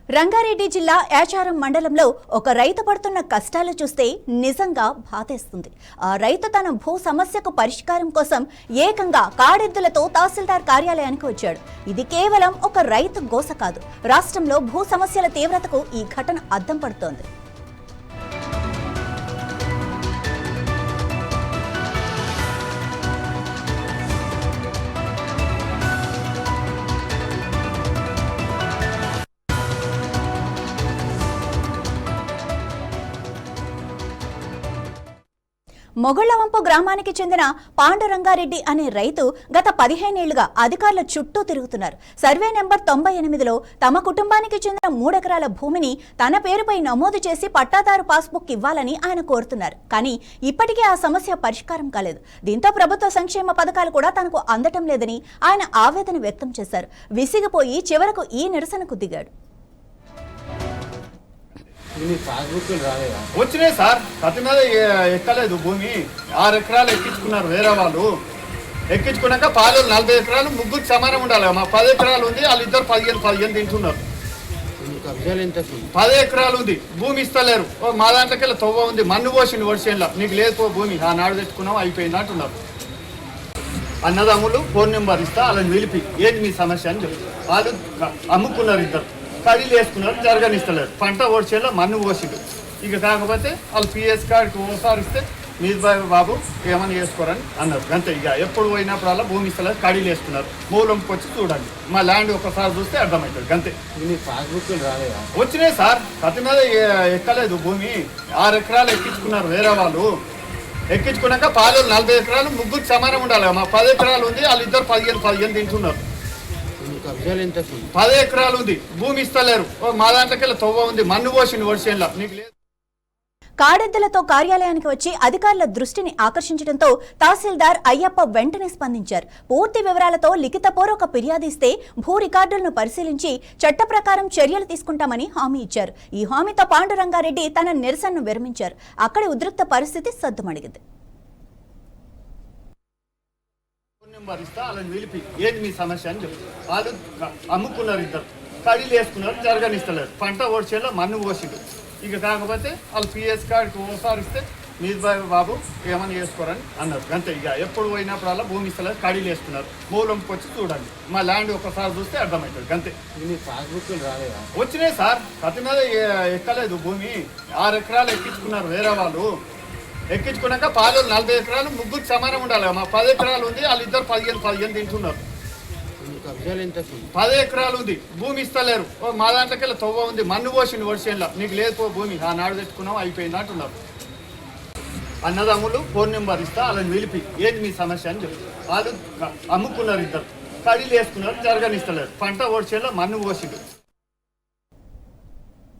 రంగారెడ్డి జిల్లా యాచారం మండలంలో ఒక రైతు పడుతున్న కష్టాలు చూస్తే నిజంగా బాధేస్తుంది. ఆ రైతు తన భూ సమస్యకు పరిష్కారం కోసం ఏకంగా కాడెద్దులతో తహసీల్దార్ కార్యాలయానికి వచ్చాడు. ఇది కేవలం ఒక రైతు గోస కాదు, రాష్ట్రంలో భూ సమస్యల తీవ్రతకు ఈ ఘటన అద్దం పడుతోంది. మొగుళ్లవంపు గ్రామానికి చెందిన పాండురంగారెడ్డి అనే రైతు గత 15 ఏళ్లుగా అధికారుల చుట్టూ తిరుగుతున్నారు. సర్వే నెంబర్ 98లో తమ కుటుంబానికి చెందిన 3 ఎకరాల భూమిని తన పేరుపై నమోదు చేసి పట్టాదారు పాస్బుక్ ఇవ్వాలని ఆయన కోరుతున్నారు. కానీ ఇప్పటికీ ఆ సమస్య పరిష్కారం కాలేదు. దీంతో ప్రభుత్వ సంక్షేమ పథకాలు కూడా తనకు అందటం లేదని ఆయన ఆవేదన వ్యక్తం చేశారు. విసిగిపోయి చివరకు ఈ నిరసనకు దిగాడు. వచ్చినాయి సార్, కథ మీద ఎక్కలేదు. భూమి 6 ఎకరాలు ఎక్కించుకున్నారు వేరే వాళ్ళు. ఎక్కించుకున్నాక పాలు 40 ఎకరాలు ముగ్గురు సమానం ఉండాలి. మా 10 ఎకరాలు ఉంది, వాళ్ళిద్దరు 15 తింటున్నారు. 10 ఎకరాలు ఉంది, భూమి ఇస్తలేరు. మా దాంట్లోకి తవ్వ ఉంది, మన్ను పోసింది వర్షంలో. నీకు లేదు భూమి, ఆ నాడు తెచ్చుకున్నాం అయిపోయింది అంటున్నారు. అన్నదమ్ములు ఫోన్ నెంబర్ ఇస్తా, వాళ్ళని పిలిపి ఏంటి మీ సమస్య అని చెప్పి వాళ్ళు అమ్ముకున్నారు. ఇద్దరు కడీలు వేసుకున్నారు, జరగనిస్తలేరు. పంట ఓడ్చేలా మన్ను పోసిండు. ఇక కాకపోతే వాళ్ళు పిఎస్ కార్డుకి ఓసారి ఇస్తే మీరు బాబు ఏమని చేసుకోరని అన్నారు. అంతే. ఇక ఎప్పుడు పోయినప్పుడు అలా భూమి ఇస్తలేదు, కడీలు వేసుకున్నారు. మూలంకి వచ్చి చూడండి, మా ల్యాండ్ ఒకసారి చూస్తే అర్థమవుతుంది. అంతే. పాస్బుక్లు రాలేదా? వచ్చినాయి సార్, కథ మీద ఎక్కలేదు. భూమి 6 ఎకరాలు ఎక్కించుకున్నారు వేరే వాళ్ళు. ఎక్కించుకున్నాక పాలు 40 ఎకరాలు ముగ్గురు సమానం ఉండాలి. మా 10 ఎకరాలు ఉంది, వాళ్ళిద్దరు 15 తింటున్నారు. 10 ఎకరాలు ఉంది, భూమి ఇస్తలేరు. మా దాంట్లోకి తవ్వ ఉంది, మన్ను పోసింది వర్షంలో. నీకు లేదు. కాడెద్దులతో కార్యాలయానికి వచ్చి అధికారుల దృష్టిని ఆకర్షించడంతో తహసీల్దార్ అయ్యప్ప వెంటనే స్పందించారు. పూర్తి వివరాలతో లిఖితపూర్వక ఫిర్యాదు ఇస్తే భూ రికార్డులను పరిశీలించి చట్ట ప్రకారం చర్యలు తీసుకుంటామని హామీ ఇచ్చారు. ఈ హామీతో పాండురంగారెడ్డి తన నిరసనను విరమించారు. అక్కడి ఉద్రిక్త పరిస్థితి సద్దుమణిగింది. వాళ్ళని పిలిపి ఏంటి మీ సమస్య అని చెప్పి వాళ్ళు అమ్ముకున్నారు. ఇద్దరు కడీలు వేసుకున్నారు, జరగనిస్తలేరు. పంట ఓడ్చేలా మన్ను పోసిండు. ఇక కాకపోతే వాళ్ళు పిఎస్ కార్డుకి ఓసారి ఇస్తే మీరు బాబు ఏమని చేసుకోరని అన్నారు. అంతే. ఇక ఎప్పుడు పోయినప్పుడు అలా భూమి ఇస్తలేదు, కడీలు వేసుకున్నారు. మూలంకి వచ్చి చూడండి, మా ల్యాండ్ ఒకసారి చూస్తే అర్థమవుతుంది. అంతే. పాస్బుక్లు రాలేదా? వచ్చినాయి సార్, కథ మీద ఎక్కలేదు. భూమి 6 ఎకరాలు ఎక్కించుకున్నారు వేరే వాళ్ళు. ఎక్కించుకున్నాక పాలు 40 ఎకరాలు ముగ్గురు సమానం ఉండాలి. మా 10 ఎకరాలు ఉంది, వాళ్ళిద్దరు 15 తింటున్నారు. 10 ఎకరాలు ఉంది, భూమి ఇస్తలేరు. మా దాంట్లోకి తవ్వ ఉంది, మన్ను పోసింది వర్షంలో. నీకు లేదు భూమి, ఆ నాడు తెచ్చుకున్నాం అయిపోయింది అంటున్నారు. అన్నదమ్ములు ఫోన్ నెంబర్ ఇస్తా, వాళ్ళని పిలిపి ఏంటి మీ సమస్య అని చెప్పి వాళ్ళు అమ్ముకున్నారు. ఇద్దరు కడీలు వేసుకున్నారు, జరగనిస్తలేరు. పంట ఓడ్చేలా మన్ను పోసిండు.